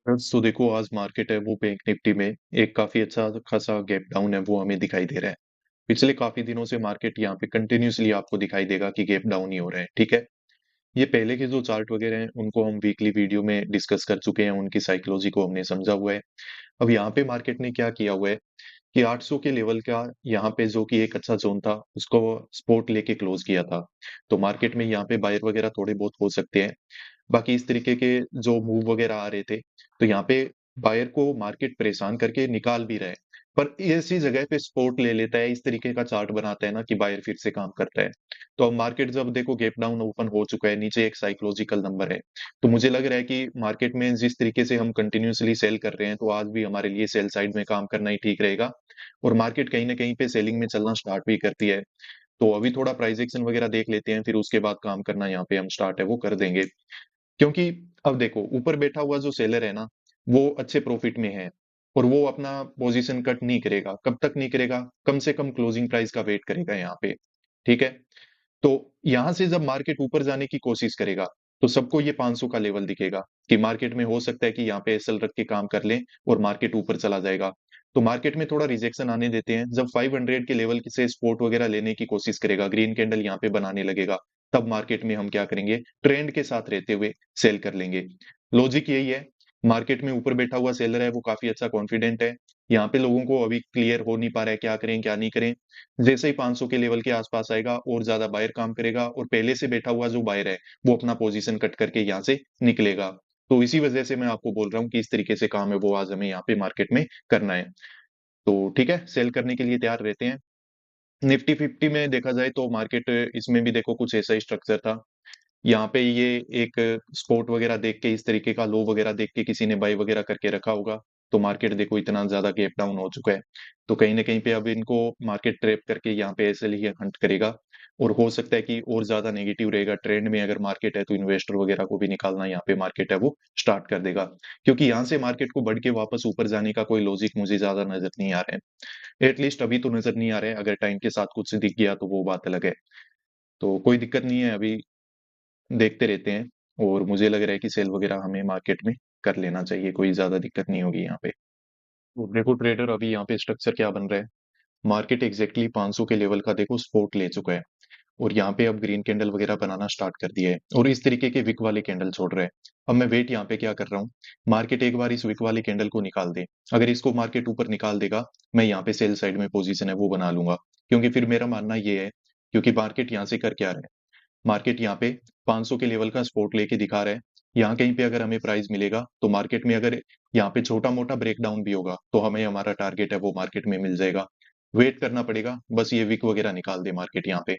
तो देखो आज मार्केट है वो बैंक निफ्टी में एक काफी अच्छा खासा गैप डाउन है वो हमें दिखाई दे रहा है। पिछले काफी दिनों से मार्केट यहाँ पे कंटिन्यूअसली आपको दिखाई देगा कि गैप डाउन ही हो रहा है, ठीक है। ये पहले के जो चार्ट वगैरह हैं उनको हम वीकली वीडियो में डिस्कस कर चुके हैं, उनकी साइकोलॉजी को हमने समझा हुआ है। अब यहाँ पे मार्केट ने क्या किया हुआ है कि 800 के लेवल का यहाँ पे जो कि एक अच्छा जोन था उसको सपोर्ट लेके क्लोज किया था। तो मार्केट में यहाँ पे बायर वगैरह थोड़े बहुत हो सकते हैं। बाकी इस तरीके के जो मूव वगैरह आ रहे थे, तो यहाँ पे बायर को मार्केट परेशान करके निकाल भी रहा है। पर ऐसी जगह पे सपोर्ट ले लेता है, इस तरीके का चार्ट बनाता है ना कि बायर फिर से काम करता है। तो अब मार्केट जब देखो गैप डाउन ओपन हो चुका है, नीचे एक साइकोलॉजिकल नंबर है। तो मुझे लग रहा है कि मार्केट में जिस तरीके से हम कंटिन्यूअसली सेल कर रहे हैं, तो आज भी हमारे लिए सेल साइड में काम करना ही ठीक रहेगा। और मार्केट कहीं ना कहीं पे सेलिंग में चलना स्टार्ट भी करती है। तो अभी थोड़ा प्राइस एक्शन वगैरह देख लेते हैं, फिर उसके बाद काम करना यहाँ पे हम स्टार्ट है वो कर देंगे। क्योंकि अब देखो ऊपर बैठा हुआ जो सेलर है ना, वो अच्छे प्रॉफिट में है और वो अपना पोजीशन कट नहीं करेगा। कब तक नहीं करेगा? कम से कम क्लोजिंग प्राइस का वेट करेगा यहाँ पे, ठीक है। तो यहां से जब मार्केट ऊपर जाने की कोशिश करेगा, तो सबको ये 500 का लेवल दिखेगा कि मार्केट में हो सकता है कि यहाँ पे एसएल रख के काम कर लें और मार्केट ऊपर चला जाएगा। तो मार्केट में थोड़ा रिजेक्शन आने देते हैं। जब 500 के लेवल से सपोर्ट वगैरह लेने की कोशिश करेगा, ग्रीन कैंडल यहाँ पे बनाने लगेगा, तब मार्केट में हम क्या करेंगे, ट्रेंड के साथ रहते हुए सेल कर लेंगे। लॉजिक यही है। मार्केट में ऊपर बैठा हुआ सेलर है वो काफी अच्छा कॉन्फिडेंट है। यहाँ पे लोगों को अभी क्लियर हो नहीं पा रहा है क्या करें क्या नहीं करें। जैसे ही 500 के लेवल के आसपास आएगा और ज्यादा बायर काम करेगा और पहले से बैठा हुआ जो बायर है वो अपना पोजीशन कट करके यहाँ से निकलेगा। तो इसी वजह से मैं आपको बोल रहा हूँ कि इस तरीके से काम है वो आज हमें यहाँ पे मार्केट में करना है। तो ठीक है, सेल करने के लिए तैयार रहते हैं। निफ्टी 50 में देखा जाए तो मार्केट इसमें भी देखो कुछ ऐसा ही स्ट्रक्चर था। यहाँ पे ये एक स्पोर्ट वगैरह देख के, इस तरीके का लो वगैरह देख के किसी ने बाई वगैरह करके रखा होगा। तो मार्केट देखो इतना ज्यादा गैप डाउन हो चुका है। तो कहीं ना कहीं पे अब इनको मार्केट ट्रैप करके यहाँ पे ऐसे ही हंट करेगा। और हो सकता है कि और ज्यादा नेगेटिव रहेगा ट्रेंड में अगर मार्केट है, तो इन्वेस्टर वगैरह को भी निकालना यहाँ पे मार्केट है वो स्टार्ट कर देगा। क्योंकि यहाँ से मार्केट को बढ़ के वापस ऊपर जाने का कोई लॉजिक मुझे ज्यादा नजर नहीं आ रहा है। एटलीस्ट अभी तो नजर नहीं आ रहा है। अगर टाइम के साथ कुछ दिख गया तो वो बात अलग है। तो कोई दिक्कत नहीं है, अभी देखते रहते हैं। और मुझे लग रहा है कि सेल वगैरह हमें मार्केट में कर लेना चाहिए, कोई ज्यादा दिक्कत नहीं होगी यहाँ पे। तो देखो ट्रेडर, अभी यहाँ पे स्ट्रक्चर क्या बन रहा है। मार्केट एग्जैक्टली 500 के लेवल का देखो सपोर्ट ले चुका है और यहाँ पे अब ग्रीन कैंडल वगैरह बनाना स्टार्ट कर दिया है और इस तरीके के विक वाले कैंडल छोड़ रहे हैं। अब मैं वेट यहाँ पे क्या कर रहा हूँ, मार्केट एक बार इस विक वाले कैंडल को निकाल दे। अगर इसको मार्केट ऊपर निकाल देगा, मैं यहाँ पे सेल साइड में पोजीशन है वो बना लूंगा। क्योंकि फिर मेरा मानना ये है, क्योंकि मार्केट यहाँ से कर क्या रहा है, मार्केट यहाँ पे 500 के लेवल का सपोर्ट लेके दिखा रहा है। यहाँ कहीं पे अगर हमें प्राइस मिलेगा, तो मार्केट में अगर यहाँ पे छोटा मोटा ब्रेकडाउन भी होगा, तो हमें हमारा टारगेट है वो मार्केट में मिल जाएगा। वेट करना पड़ेगा, बस ये विक वगैरह निकाल दे मार्केट यहाँ पे,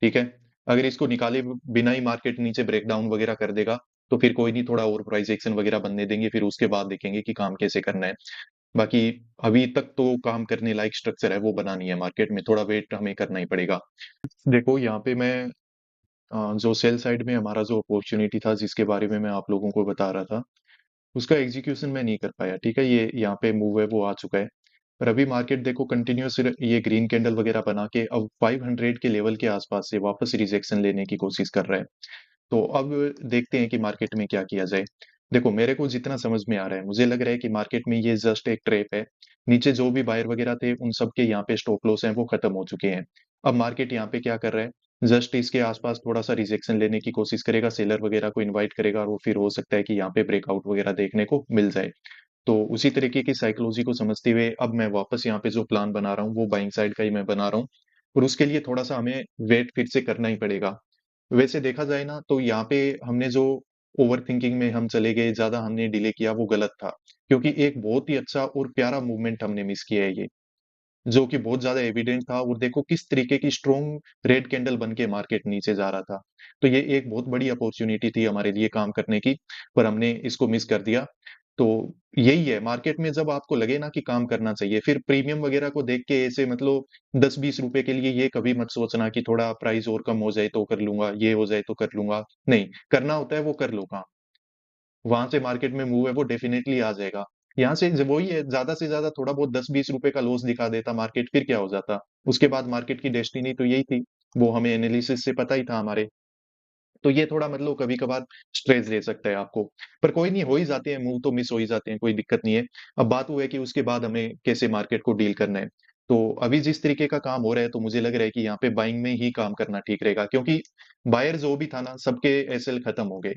ठीक है। अगर इसको निकाले बिना ही मार्केट नीचे ब्रेकडाउन वगैरह कर देगा, तो फिर कोई नहीं, थोड़ा और प्राइस एक्शन वगैरह बनने देंगे, फिर उसके बाद देखेंगे कि काम कैसे करना है। बाकी अभी तक तो काम करने लायक स्ट्रक्चर है वो बना नहीं है मार्केट में, थोड़ा वेट हमें करना ही पड़ेगा। देखो यहाँ पे मैं जो सेल साइड में हमारा जो अपॉर्चुनिटी था जिसके बारे में मैं आप लोगों को बता रहा था, उसका एग्जीक्यूशन मैं नहीं कर पाया, ठीक है। ये यहाँ पे मूव है वो आ चुका है। पर अभी मार्केट देखो कंटिन्यूस ये ग्रीन कैंडल वगैरह बना के अब 500 के लेवल के आसपास से वापस रिजेक्शन लेने की कोशिश कर रहा है। तो अब देखते हैं कि मार्केट में क्या किया जाए। देखो मेरे को जितना समझ में आ रहा है, मुझे लग रहा है कि मार्केट में ये जस्ट एक ट्रैप है। नीचे जो भी बायर वगैरह थे उन सबके यहाँ पे स्टॉप लॉस हैं वो खत्म हो चुके हैं। अब मार्केट यहाँ पे क्या कर रहा है, जस्ट इसके आसपास थोड़ा सा रिजेक्शन लेने की कोशिश करेगा, सेलर वगैरह को इन्वाइट करेगा और वो फिर हो सकता है कि यहाँ पे ब्रेकआउट वगैरह देखने को मिल जाए। तो उसी तरीके की साइकोलॉजी को समझते हुए अब मैं वापस यहाँ पे जो प्लान बना रहा हूँ वो बाइंग साइड का ही मैं बना रहा हूँ। और उसके लिए थोड़ा सा हमें वेट फिर से करना ही पड़ेगा। वैसे देखा जाए ना, तो यहाँ पे हमने जो ओवर थिंकिंग में हम चले गए, ज्यादा हमने डिले किया, वो गलत था। क्योंकि एक बहुत ही अच्छा और प्यारा मूवमेंट हमने मिस किया है ये, जो कि बहुत ज्यादा एविडेंट था। और देखो किस तरीके की स्ट्रॉन्ग रेड कैंडल बन के मार्केट नीचे जा रहा था। तो ये एक बहुत बड़ी अपॉर्चुनिटी थी हमारे लिए काम करने की, पर हमने इसको मिस कर दिया। तो यही है, मार्केट में जब आपको लगे ना कि काम करना चाहिए, फिर प्रीमियम वगैरह को देख के ऐसे मतलब 10-20 रुपए के लिए ये कभी मत सोचना कि थोड़ा प्राइस और कम हो जाए तो कर लूंगा, ये हो जाए तो कर लूंगा। नहीं, करना होता है वो कर लो काम। वहां से मार्केट में मूव है वो डेफिनेटली आ जाएगा। यहाँ से वही है, ज्यादा से ज्यादा थोड़ा बहुत 10-20 रुपए का लॉस दिखा देता मार्केट, फिर क्या हो जाता। उसके बाद मार्केट की डेस्टिनी तो यही थी, वो हमें एनालिसिस से पता ही था हमारे। तो ये थोड़ा मतलब कभी-कभार स्ट्रेस दे सकता है आपको। पर कोई नहीं, हो ही जाते हैं, मूव तो मिस हो ही जाते हैं, कोई दिक्कत नहीं है। अब बात वो है कि उसके बाद हमें कैसे मार्केट को डील करना है। तो अभी जिस तरीके का काम हो रहा है, तो मुझे लग रहा है कि यहाँ पे बाइंग में ही काम करना ठीक रहेगा, क्योंकि बायर जो भी था ना, सबके एसएल खत्म हो गए।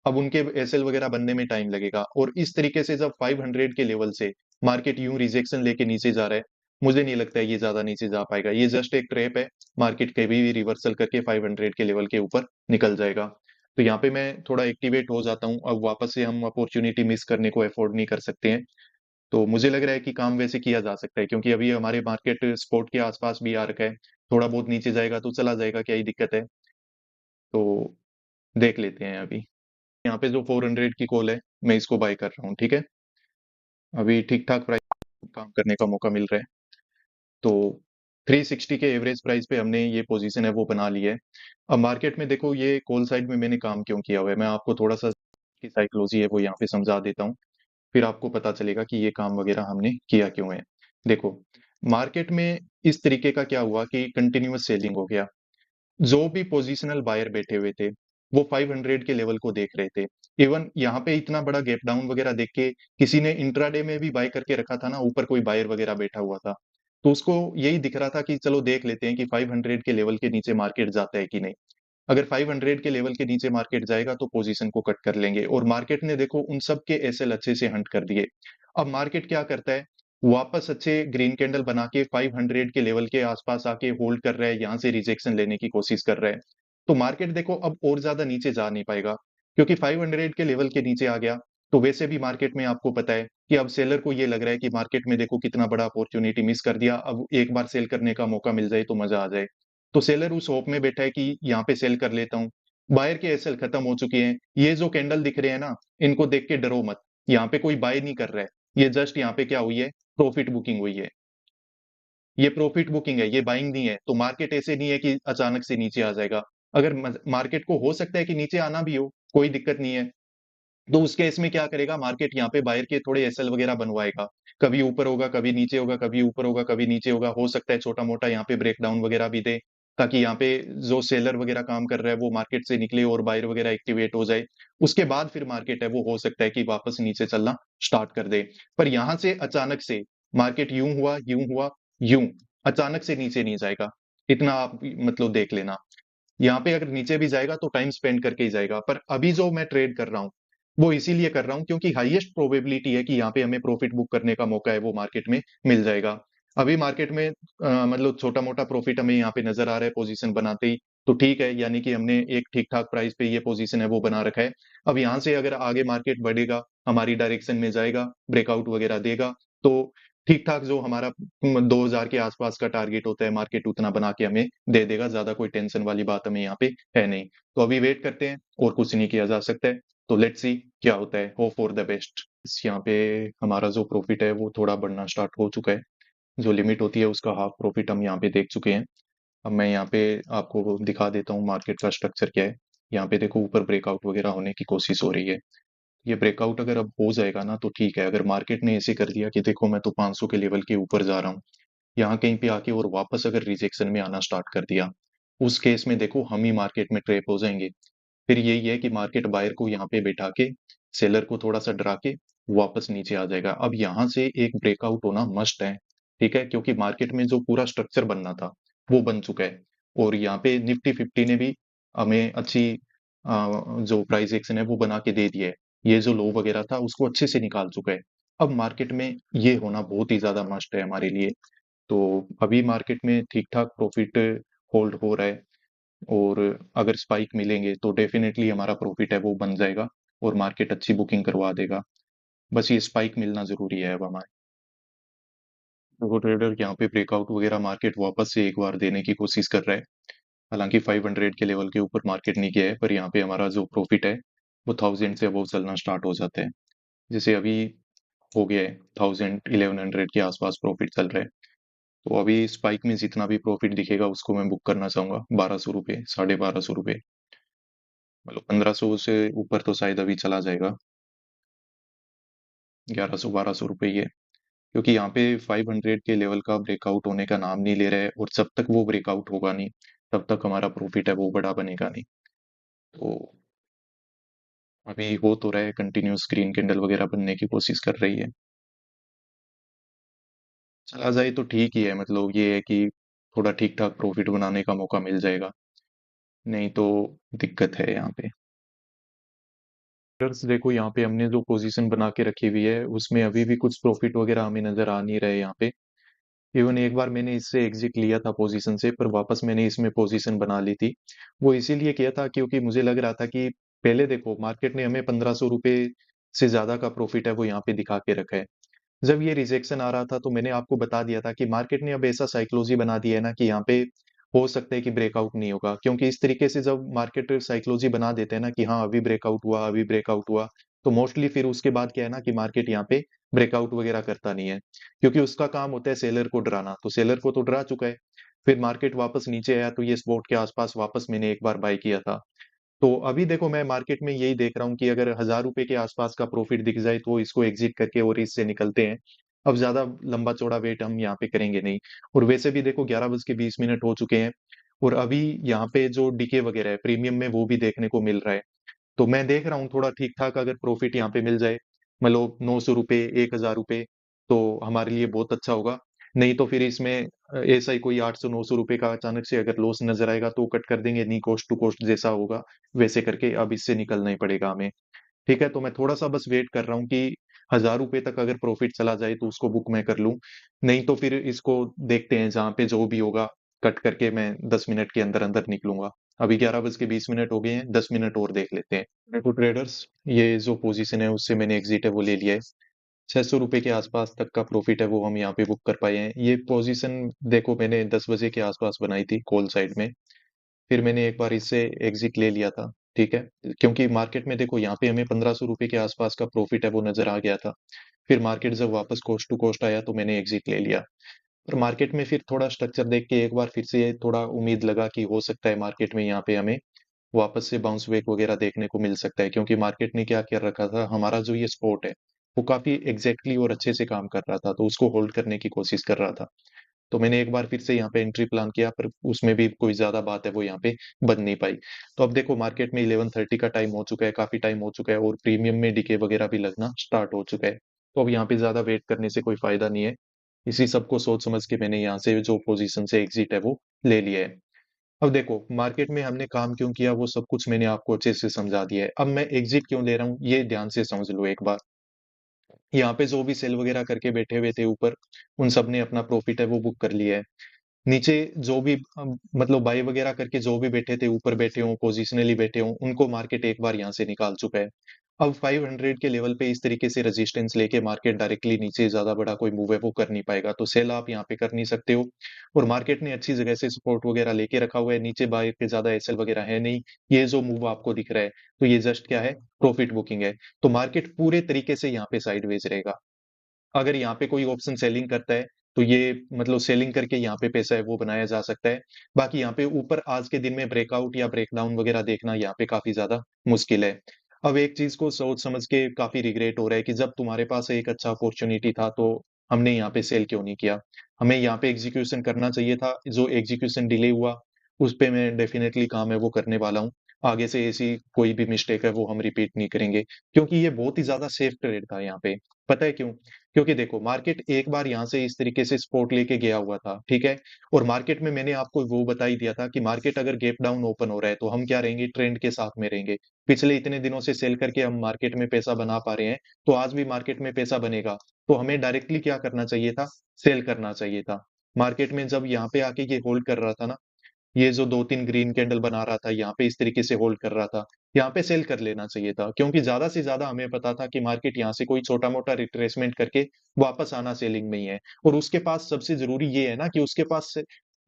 अब उनके एसएल वगैरह बनने में टाइम लगेगा, और इस तरीके से जब 500 के लेवल से मार्केट यूं रिजेक्शन लेके नीचे जा रहा है, मुझे नहीं लगता है ये ज्यादा नीचे जा पाएगा। ये जस्ट एक ट्रैप है, मार्केट कभी भी रिवर्सल करके 500 के लेवल के ऊपर निकल जाएगा। तो यहाँ पे मैं थोड़ा एक्टिवेट हो जाता हूँ, अब वापस से हम अपॉर्चुनिटी मिस करने को अफोर्ड नहीं कर सकते हैं। तो मुझे लग रहा है कि काम वैसे किया जा सकता है, क्योंकि अभी हमारे मार्केट स्पोर्ट के आसपास भी आ रखा है। थोड़ा बहुत नीचे जाएगा तो चला जाएगा, क्या ही दिक्कत है। तो देख लेते हैं अभी। यहाँ पे जो 400 की कॉल है, मैं इसको बाय कर रहा हूँ, ठीक है। अभी ठीक ठाक प्राइस काम करने का मौका मिल रहा है। तो 360 के एवरेज प्राइस पे हमने ये पोजीशन है वो बना ली है। अब मार्केट में देखो, ये कॉल साइड में मैंने काम क्यों किया हुआ है, मैं आपको थोड़ा सा की साइकोलॉजी है वो यहाँ पे समझा देता हूँ। फिर आपको पता चलेगा कि ये काम वगैरह हमने किया क्यों है। देखो, मार्केट में इस तरीके का क्या हुआ कि कंटिन्यूअस सेलिंग हो गया। जो भी पोजिशनल बायर बैठे हुए थे, वो 500 के लेवल को देख रहे थे। इवन यहाँ पे इतना बड़ा गैप डाउन वगैरह देख के किसी ने इंट्राडे में भी बाय करके रखा था ना, ऊपर कोई बायर वगैरह बैठा हुआ था, तो उसको यही दिख रहा था कि चलो देख लेते हैं कि 500 के लेवल के नीचे मार्केट जाता है कि नहीं। अगर 500 के लेवल के नीचे मार्केट जाएगा तो पोजीशन को कट कर लेंगे, और मार्केट ने देखो उन सब के एसएल अच्छे से हंट कर दिए। अब मार्केट क्या करता है, वापस अच्छे ग्रीन कैंडल बना के 500 के लेवल के आसपास आके होल्ड कर रहा है, यहाँ से रिजेक्शन लेने की कोशिश कर रहा है। तो मार्केट देखो अब और ज्यादा नीचे जा नहीं पाएगा, क्योंकि 500 के लेवल के नीचे आ गया। तो वैसे भी मार्केट में आपको पता है कि अब सेलर को ये लग रहा है कि मार्केट में देखो कितना बड़ा अपॉर्चुनिटी मिस कर दिया, अब एक बार सेल करने का मौका मिल जाए तो मजा आ जाए। तो सेलर उस होप में बैठा है कि यहाँ पे सेल कर लेता हूँ। बायर के एसएल खत्म हो चुके हैं, ये जो कैंडल दिख रहे हैं ना, इनको देख के डरो मत। यहाँ पे कोई बाय नहीं कर रहा है, ये जस्ट यहाँ पे क्या हुई है, प्रॉफिट बुकिंग हुई है। ये प्रॉफिट बुकिंग है, ये बाइंग नहीं है। तो मार्केट ऐसे नहीं है कि अचानक से नीचे आ जाएगा। अगर मार्केट को हो सकता है कि नीचे आना भी हो, कोई दिक्कत नहीं है। तो उस केस में क्या करेगा मार्केट, यहाँ पे बायर के थोड़े एसएल वगैरह बनवाएगा। कभी ऊपर होगा, कभी नीचे होगा, कभी ऊपर होगा, कभी नीचे होगा। हो सकता है छोटा मोटा यहाँ पे ब्रेकडाउन वगैरह भी दे, ताकि यहाँ पे जो सेलर वगैरह काम कर रहा है वो मार्केट से निकले और बायर वगैरह एक्टिवेट हो जाए। उसके बाद फिर मार्केट है वो हो सकता है कि वापस नीचे चलना स्टार्ट कर दे। पर यहाँ से अचानक से मार्केट यूं हुआ, यूं हुआ, यूं, अचानक से नीचे नहीं जाएगा। इतना आप मतलब देख लेना। यहाँ पे अगर नीचे भी जाएगा तो टाइम स्पेंड करके ही जाएगा। पर अभी जो मैं ट्रेड कर रहा हूँ, वो इसीलिए कर रहा हूँ क्योंकि हाईएस्ट प्रोबेबिलिटी है कि यहाँ पे हमें प्रॉफिट बुक करने का मौका है वो मार्केट में मिल जाएगा। अभी मार्केट में मतलब छोटा मोटा प्रॉफिट हमें यहाँ पे नजर आ रहा है पोजीशन बनाते ही। तो ठीक है, यानी कि हमने एक ठीक ठाक प्राइस पे ये पोजीशन है वो बना रखा है। अब यहाँ से अगर आगे मार्केट बढ़ेगा, हमारी डायरेक्शन में जाएगा, ब्रेकआउट वगैरह देगा, तो ठीक ठाक जो हमारा 2000 के आसपास का टारगेट होता है, मार्केट उतना बना के हमें दे देगा। ज्यादा कोई टेंशन वाली बात हमें यहाँ पे है नहीं। तो अभी वेट करते हैं, और कुछ नहीं किया जा सकता है। तो लेट्स सी क्या होता है, होप फॉर द बेस्ट। यहाँ पे हमारा जो प्रॉफिट है वो थोड़ा बढ़ना स्टार्ट हो चुका है। जो लिमिट होती है उसका हाफ प्रॉफिट हम यहाँ पे देख चुके हैं। अब मैं यहाँ पे आपको दिखा देता हूँ मार्केट का स्ट्रक्चर क्या है। यहाँ पे देखो ऊपर ब्रेकआउट वगैरह होने की कोशिश हो रही है। ये ब्रेकआउट अगर अब हो जाएगा ना तो ठीक है। अगर मार्केट ने ऐसे कर दिया कि देखो मैं तो 500 के लेवल के ऊपर जा रहा हूँ, यहाँ कहीं पे आके और वापस अगर रिजेक्शन में आना स्टार्ट कर दिया, उस केस में देखो हम ही मार्केट में ट्रैप हो जाएंगे। फिर यही है कि मार्केट बायर को यहाँ पे बैठा के, सेलर को थोड़ा सा डरा के वापस नीचे आ जाएगा। अब यहाँ से एक ब्रेकआउट होना मस्ट है, ठीक है, क्योंकि मार्केट में जो पूरा स्ट्रक्चर बनना था वो बन चुका है। और यहाँ पे निफ्टी 50 ने भी हमें अच्छी जो प्राइस एक्शन है वो बना के दे दिया है। ये जो लो वगैरह था उसको अच्छे से निकाल चुका है। अब मार्केट में ये होना बहुत ही ज्यादा मस्ट है हमारे लिए। तो अभी मार्केट में ठीक ठाक प्रॉफिट होल्ड हो रहा है, और अगर स्पाइक मिलेंगे तो डेफिनेटली हमारा प्रॉफिट है वो बन जाएगा, और मार्केट अच्छी बुकिंग करवा देगा। बस ये स्पाइक मिलना जरूरी है अब हमारे। तो ट्रेडर यहाँ पे ब्रेकआउट वगैरह मार्केट वापस से एक बार देने की कोशिश कर रहा है। हालांकि 500 के लेवल के ऊपर मार्केट नहीं गया है, पर यहाँ पे हमारा जो प्रॉफिट है वो 1000 से अबव चलना स्टार्ट हो जाता है। जैसे अभी हो गया है, 1100 के आसपास प्रॉफिट चल रहा है। तो अभी स्पाइक में जितना भी प्रॉफिट दिखेगा उसको मैं बुक करना चाहूंगा। 1200 रुपये, 1250 रुपये, मतलब 1500 से ऊपर तो शायद अभी चला जाएगा। 1100 1200 रुपये ही है, क्योंकि यहाँ पे 500 के लेवल का ब्रेकआउट होने का नाम नहीं ले रहा है, और जब तक वो ब्रेकआउट होगा नहीं तब तक हमारा प्रॉफिट है वो बड़ा बनेगा नहीं। तो अभी हो तो रहा है, कंटिन्यूस ग्रीन कैंडल वगैरह बनने की कोशिश कर रही है। चला जाए तो ठीक ही है, मतलब ये है कि थोड़ा ठीक ठाक प्रॉफिट बनाने का मौका मिल जाएगा, नहीं तो दिक्कत है यहाँ पे। ट्रेडर्स देखो, यहाँ पे हमने जो पोजीशन बना के रखी हुई है उसमें अभी भी कुछ प्रॉफिट वगैरह हमें नजर आ नहीं रहे यहाँ पे। इवन एक बार मैंने इससे एग्जिट लिया था पोजीशन से, पर वापस मैंने इसमें पोजीशन बना ली थी। वो इसीलिए किया था क्योंकि मुझे लग रहा था कि पहले देखो मार्केट ने हमें 1500 रुपये से ज्यादा का प्रॉफिट है वो यहाँ पे दिखा के रखा है। जब ये रिजेक्शन आ रहा था तो मैंने आपको बता दिया था कि मार्केट ने अब ऐसा साइकोलॉजी बना दिया है ना कि यहाँ पे हो सकता है कि ब्रेकआउट नहीं होगा, क्योंकि इस तरीके से जब मार्केट साइकोलॉजी बना देते हैं ना कि हाँ अभी ब्रेकआउट हुआ, अभी ब्रेकआउट हुआ, तो मोस्टली फिर उसके बाद क्या है ना कि मार्केट यहाँ पे ब्रेकआउट वगैरह करता नहीं है, क्योंकि उसका काम होता है सेलर को डराना। तो सेलर को तो डरा चुका है, फिर मार्केट वापस नीचे आया तो ये स्पॉट के आसपास वापस मैंने एक बार बाय किया था। तो अभी देखो मैं मार्केट में यही देख रहा हूँ कि अगर 1000 रुपए के आसपास का प्रॉफिट दिख जाए तो इसको एग्जिट करके और इससे निकलते हैं। अब ज्यादा लंबा चौड़ा वेट हम यहाँ पे करेंगे नहीं। और वैसे भी देखो 11:20 हो चुके हैं, और अभी यहाँ पे जो डीके वगैरह है प्रीमियम में वो भी देखने को मिल रहा है। तो मैं देख रहा हूँ थोड़ा ठीक ठाक अगर प्रॉफिट यहाँ पे मिल जाए, मतलब 900 रुपये, 1000 रुपये, तो हमारे लिए बहुत अच्छा होगा। नहीं तो फिर इसमें ऐसा ही कोई 800-900 रुपये का अचानक से अगर लॉस नजर आएगा तो कट कर देंगे, नहीं कॉस्ट टू कॉस्ट जैसा होगा वैसे करके अब इससे निकलना ही पड़ेगा हमें। ठीक है, तो मैं थोड़ा सा बस वेट कर रहा हूँ कि 1000 रुपये तक अगर प्रॉफिट चला जाए तो उसको बुक मैं कर लूँ। नहीं तो फिर इसको देखते हैं, जहाँ पे जो भी होगा कट करके मैं 10 मिनट के अंदर अंदर निकलूंगा। अभी 11:20 हो गए हैं, 10 मिनट और देख लेते हैं। देखो ट्रेडर्स, ये जो पोजीशन है उससे मैंने एग्जिट है वो ले लिया है। 600 रुपये के आसपास तक का प्रॉफिट है वो हम यहाँ पे बुक कर पाए हैं। ये पोजीशन देखो मैंने 10 बजे के आसपास बनाई थी कॉल साइड में, फिर मैंने एक बार इससे एग्जिट ले लिया था। ठीक है, क्योंकि मार्केट में देखो यहाँ पे हमें 1500 रुपये के आसपास का प्रॉफिट है वो नजर आ गया था। फिर मार्केट जब वापस कोस्ट टू कोस्ट आया तो मैंने एग्जिट ले लिया। पर मार्केट में फिर थोड़ा स्ट्रक्चर देख के एक बार फिर से थोड़ा उम्मीद लगा कि हो सकता है मार्केट में यहाँ पे हमें वापस से बाउंस बैक वगैरह देखने को मिल सकता है, क्योंकि मार्केट ने क्या कर रखा था, हमारा जो ये स्पोर्ट है वो काफी एग्जैक्टली और अच्छे से काम कर रहा था, तो उसको होल्ड करने की कोशिश कर रहा था। तो मैंने एक बार फिर से यहाँ पे एंट्री प्लान किया, पर उसमें भी कोई ज्यादा बात है वो यहाँ पे बन नहीं पाई। तो अब देखो मार्केट में 11:30 का टाइम हो चुका है, काफी टाइम हो चुका है, और प्रीमियम में डीके वगैरह भी लगना स्टार्ट हो चुका है। तो अब यहाँ पे ज्यादा वेट करने से कोई फायदा नहीं है। इसी सबको सोच समझ के मैंने यहाँ से जो पोजीशन से एग्जिट है वो ले लिया है। अब देखो मार्केट में हमने काम क्यों किया वो सब कुछ मैंने आपको अच्छे से समझा दिया है। अब मैं एग्जिट क्यों ले रहा हूँ ये ध्यान से समझ लो एक बार। यहाँ पे जो भी सेल वगैरह करके बैठे हुए थे ऊपर, उन सब ने अपना प्रॉफिट है वो बुक कर लिया है। नीचे जो भी मतलब बाई वगैरह करके जो भी बैठे थे, ऊपर बैठे हों, पोजिशनली बैठे हों, उनको मार्केट एक बार यहाँ से निकाल चुका है। अब 500 के लेवल पे इस तरीके से रेजिस्टेंस लेके मार्केट डायरेक्टली नीचे ज्यादा बड़ा कोई मूव है वो कर नहीं पाएगा, तो सेल आप यहाँ पे कर नहीं सकते हो। और मार्केट ने अच्छी जगह से सपोर्ट वगैरह लेके रखा हुआ है, नीचे बाय के ज्यादा एसएल वगैरह है नहीं। ये जो मूव आपको दिख रहा है तो ये जस्ट क्या है, प्रॉफिट बुकिंग है। तो मार्केट पूरे तरीके से यहाँ पे साइडवेज रहेगा। अगर यहाँ पे कोई ऑप्शन सेलिंग करता है तो ये मतलब सेलिंग करके यहाँ पे पैसा है वो बनाया जा सकता है। बाकी यहाँ पे ऊपर आज के दिन में ब्रेकआउट या ब्रेकडाउन वगैरह देखना यहाँ पे काफी ज्यादा मुश्किल है। अब एक चीज को सोच समझ के काफी रिग्रेट हो रहा है कि जब तुम्हारे पास एक अच्छा अपॉर्चुनिटी था तो हमने यहाँ पे सेल क्यों नहीं किया। हमें यहाँ पे एग्जीक्यूशन करना चाहिए था, जो एग्जीक्यूशन डिले हुआ उस पे मैं डेफिनेटली काम है वो करने वाला हूँ। आगे से ऐसी कोई भी मिस्टेक है वो हम रिपीट नहीं करेंगे, क्योंकि ये बहुत ही ज्यादा सेफ ट्रेड था यहाँ पे। पता है क्यों? क्योंकि देखो मार्केट एक बार यहाँ से इस तरीके से सपोर्ट लेके गया हुआ था, ठीक है। और मार्केट में मैंने आपको वो बता ही दिया था कि मार्केट अगर गैप डाउन ओपन हो रहा है तो हम क्या रहेंगे, ट्रेंड के साथ में रहेंगे। पिछले इतने दिनों से सेल करके हम मार्केट में पैसा बना पा रहे हैं, तो आज भी मार्केट में पैसा बनेगा। तो हमें डायरेक्टली क्या करना चाहिए था, सेल करना चाहिए था। मार्केट में जब यहाँ पे आके ये होल्ड कर रहा था ना, ये जो 2-3 ग्रीन कैंडल बना रहा था, यहाँ पे इस तरीके से होल्ड कर रहा था, यहाँ पे सेल कर लेना चाहिए था, क्योंकि ज्यादा से ज्यादा हमें पता था कि मार्केट यहाँ से कोई छोटा मोटा रिट्रेसमेंट करके वापस आना सेलिंग में ही है। और उसके पास सबसे जरूरी ये है ना कि उसके पास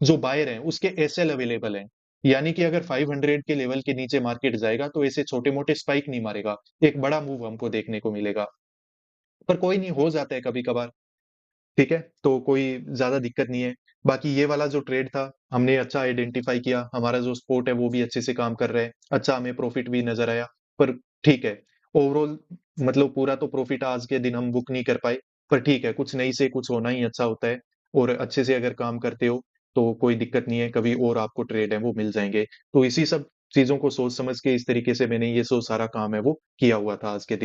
जो बायर है उसके एसएल अवेलेबल है। यानी कि अगर 500 के लेवल के नीचे मार्केट जाएगा तो ऐसे छोटे मोटे स्पाइक नहीं मारेगा, एक बड़ा मूव हमको देखने को मिलेगा। पर कोई नहीं, हो जाता है कभी कभार। ठीक है, तो कोई ज्यादा दिक्कत नहीं है। बाकी ये वाला जो ट्रेड था हमने अच्छा आइडेंटिफाई किया, हमारा जो स्पोर्ट है वो भी अच्छे से काम कर रहा है, अच्छा हमें प्रॉफिट भी नजर आया। पर ठीक है, ओवरऑल मतलब पूरा तो प्रॉफिट आज के दिन हम बुक नहीं कर पाए। पर ठीक है, कुछ नहीं से कुछ होना ही अच्छा होता है। और अच्छे से अगर काम करते हो तो कोई दिक्कत नहीं है, कभी और आपको ट्रेड है वो मिल जाएंगे। तो इसी सब चीज़ों को सोच समझ के इस तरीके से मैंने ये सारा काम है वो किया हुआ था आज के दिन।